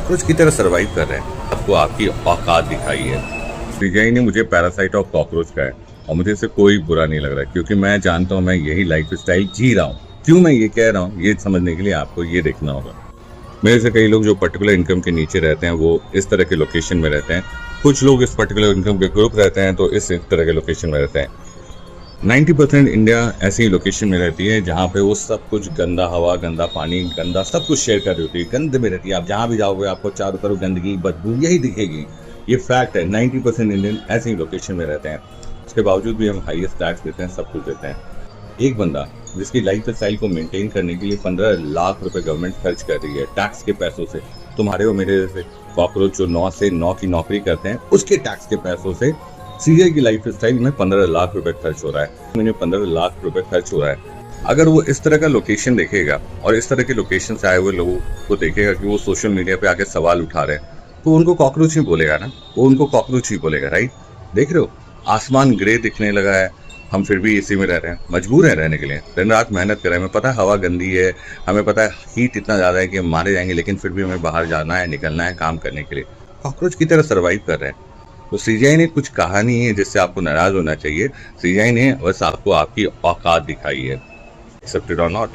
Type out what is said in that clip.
Cockroach की तरह survive कर रहे हैं। आपको आपकी औकात दिखाई है। सीजीआई ने मुझे पैरासाइट और कॉकरोच का है और मुझे इससे कोई बुरा नहीं लग रहा है, क्योंकि मैं जानता हूँ मैं यही लाइफ स्टाइल जी रहा हूँ। क्यों मैं ये कह रहा हूँ, ये समझने के लिए आपको ये देखना होगा। मेरे से कई लोग जो पर्टिकुलर इनकम के नीचे रहते हैं वो इस तरह के लोकेशन में रहते हैं। कुछ लोग इस पर्टिकुलर इनकम के ग्रुप रहते हैं तो इस तरह के लोकेशन में रहते हैं। 90% इंडिया ऐसी ही लोकेशन में रहती है जहाँ पे वो सब कुछ गंदा हवा, गंदा पानी, गंदा सब कुछ शेयर कर रही होती है, गंद में रहती है। आप जहाँ भी जाओगे आपको चारों तरफ गंदगी, बदबू यही दिखेगी। ये फैक्ट है। 90% इंडियन ऐसी ही लोकेशन में रहते हैं। उसके बावजूद भी हम हाईएस्ट टैक्स देते हैं, सब कुछ देते हैं। एक बंदा जिसकी लाइफ स्टाइल को मेंटेन करने के लिए 15 लाख रुपए गवर्नमेंट खर्च कर रही है टैक्स के पैसों से, तुम्हारे और मेरे जैसे कॉकरोच जो 9 से 9 की नौकरी करते हैं उसके टैक्स के पैसों से सीए की लाइफ स्टाइल में 15 लाख रुपए खर्च हो रहा है। मैंने 15 लाख रुपए खर्च हो रहा है। अगर वो इस तरह का लोकेशन देखेगा और इस तरह के लोकेशन से आए हुए लोगों को देखेगा कि वो सोशल मीडिया पे आके सवाल उठा रहे हैं, तो उनको कॉकरोच ही बोलेगा ना, वो उनको कॉकरोच ही बोलेगा। राइट? देख रहे हो, आसमान ग्रे दिखने लगा है, हम फिर भी एसी में रह रहे हैं, मजबूर हैं रहने के लिए, दिन रात मेहनत कर रहे हैं। हमें पता है हवा गंदी है, हमें पता है हीट इतना ज्यादा है कि हम मारे जाएंगे, लेकिन फिर भी हमें बाहर जाना है, निकलना है काम करने के लिए। कॉकरोच की तरह सरवाइव कर रहे हैं। तो सीजीआई ने कुछ कहा नहीं है जिससे आपको नाराज होना चाहिए। सीजीआई ने बस आपको आपकी औकात दिखाई है। एक्सेप्टेड और नॉट।